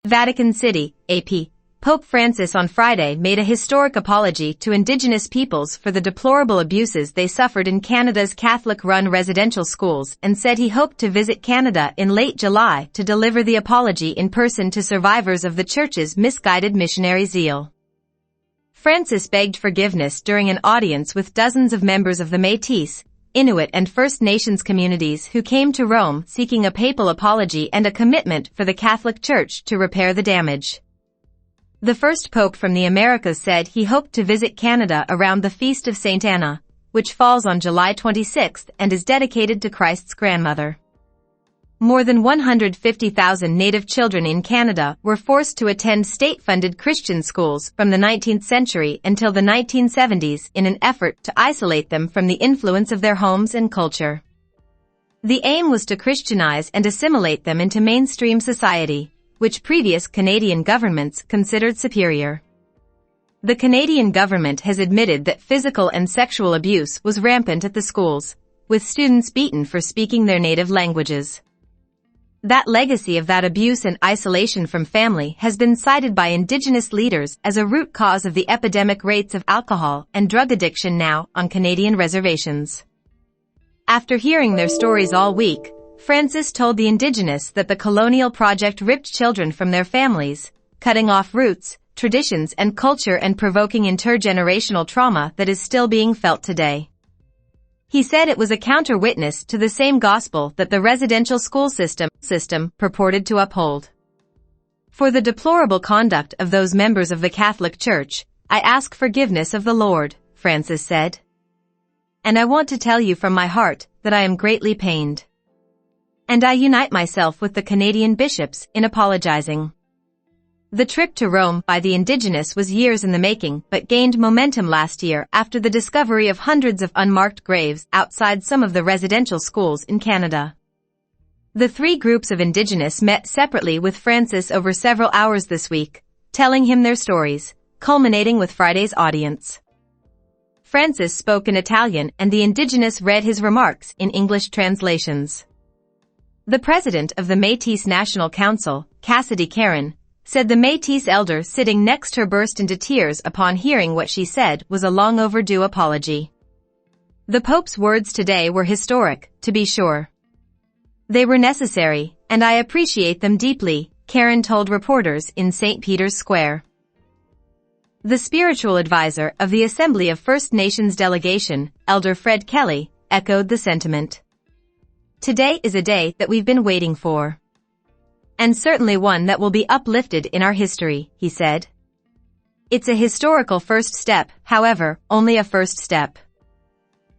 Vatican City, AP. Pope Francis on Friday made a historic apology to Indigenous peoples for the deplorable abuses they suffered in Canada's Catholic-run residential schools and said he hoped to visit Canada in late July to deliver the apology in person to survivors of the Church's misguided missionary zeal. Francis begged forgiveness during an audience with dozens of members of the Métis, Inuit and First Nations communities who came to Rome seeking a papal apology and a commitment for the Catholic Church to repair the damage. The first pope from the Americas said he hoped to visit Canada around the Feast of St. Anna, which falls on July 26 and is dedicated to Christ's grandmother. More than 150,000 Native children in Canada were forced to attend state-funded Christian schools from the 19th century until the 1970s in an effort to isolate them from the influence of their homes and culture. The aim was to Christianize and assimilate them into mainstream society, which previous Canadian governments considered superior. The Canadian government has admitted that physical and sexual abuse was rampant at the schools, with students beaten for speaking their native languages. That legacy of that abuse and isolation from family has been cited by Indigenous leaders as a root cause of the epidemic rates of alcohol and drug addiction now on Canadian reservations. After hearing their stories all week, Francis told the Indigenous that the colonial project ripped children from their families, cutting off roots, traditions and culture and provoking intergenerational trauma that is still being felt today. He said it was a counter-witness to the same gospel that the residential school system purported to uphold. For the deplorable conduct of those members of the Catholic Church, I ask forgiveness of the Lord, Francis said. And I want to tell you from my heart that I am greatly pained. And I unite myself with the Canadian bishops in apologizing. The trip to Rome by the Indigenous was years in the making but gained momentum last year after the discovery of hundreds of unmarked graves outside some of the residential schools in Canada. The three groups of Indigenous met separately with Francis over several hours this week, telling him their stories, culminating with Friday's audience. Francis spoke in Italian and the Indigenous read his remarks in English translations. The president of the Métis National Council, Cassidy Caron, said the Métis elder sitting next to her burst into tears upon hearing what she said was a long overdue apology. The Pope's words today were historic, to be sure. They were necessary, and I appreciate them deeply, Caron told reporters in St. Peter's Square. The spiritual advisor of the Assembly of First Nations delegation, Elder Fred Kelly, echoed the sentiment. Today is a day that we've been waiting for. And certainly one that will be uplifted in our history, he said. It's a historical first step, however, only a first step.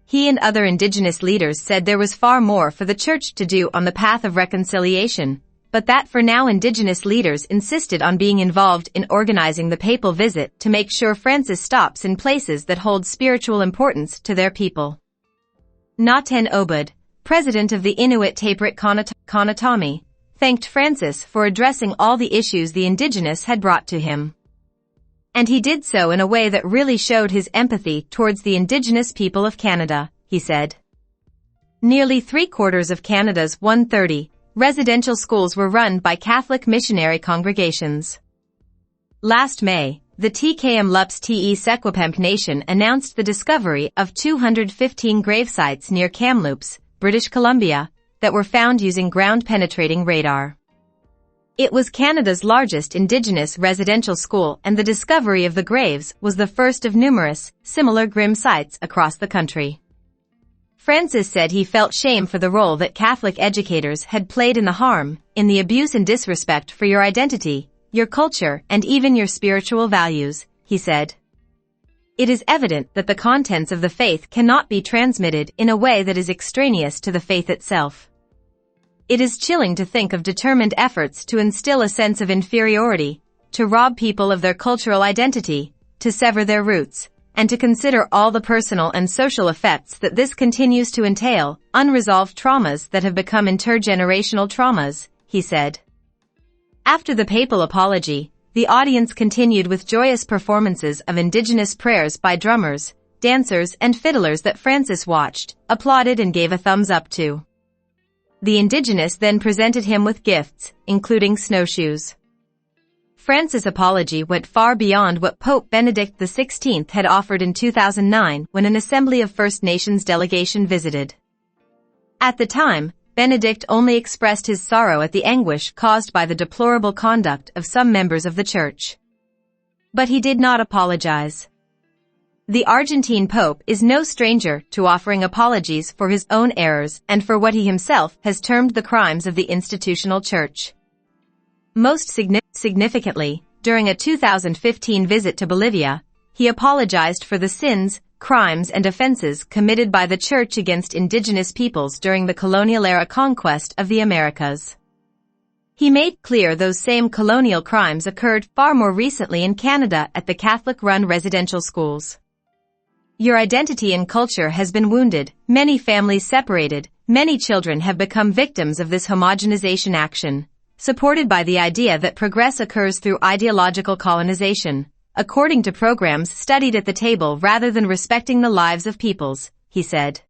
He and other Indigenous leaders said there was far more for the Church to do on the path of reconciliation, but that for now Indigenous leaders insisted on being involved in organizing the papal visit to make sure Francis stops in places that hold spiritual importance to their people. Naten Obud, president of the Inuit Taprit Kanatami, thanked Francis for addressing all the issues the Indigenous had brought to him. And he did so in a way that really showed his empathy towards the Indigenous people of Canada, he said. Nearly 3/4 of Canada's 130 residential schools were run by Catholic missionary congregations. Last May, the TKMLUPS Te Sequapemc Nation announced the discovery of 215 grave sites near Kamloops, British Columbia, that were found using ground-penetrating radar. It was Canada's largest Indigenous residential school and the discovery of the graves was the first of numerous, similar grim sites across the country. Francis said he felt shame for the role that Catholic educators had played in the harm, in the abuse and disrespect for your identity, your culture, and even your spiritual values, he said. It is evident that the contents of the faith cannot be transmitted in a way that is extraneous to the faith itself. It is chilling to think of determined efforts to instill a sense of inferiority, to rob people of their cultural identity, to sever their roots, and to consider all the personal and social effects that this continues to entail, unresolved traumas that have become intergenerational traumas, he said. After the papal apology, the audience continued with joyous performances of Indigenous prayers by drummers, dancers and fiddlers that Francis watched, applauded and gave a thumbs up to. The Indigenous then presented him with gifts, including snowshoes. Francis' apology went far beyond what Pope Benedict XVI had offered in 2009 when an Assembly of First Nations delegation visited. At the time, Benedict only expressed his sorrow at the anguish caused by the deplorable conduct of some members of the Church. But he did not apologize. The Argentine Pope is no stranger to offering apologies for his own errors and for what he himself has termed the crimes of the institutional Church. Most significantly, during a 2015 visit to Bolivia, he apologized for the sins, crimes and offenses committed by the Church against indigenous peoples during the colonial-era conquest of the Americas. He made clear those same colonial crimes occurred far more recently in Canada at the Catholic-run residential schools. Your identity and culture has been wounded, many families separated, many children have become victims of this homogenization action, supported by the idea that progress occurs through ideological colonization, according to programs studied at the table rather than respecting the lives of peoples, he said.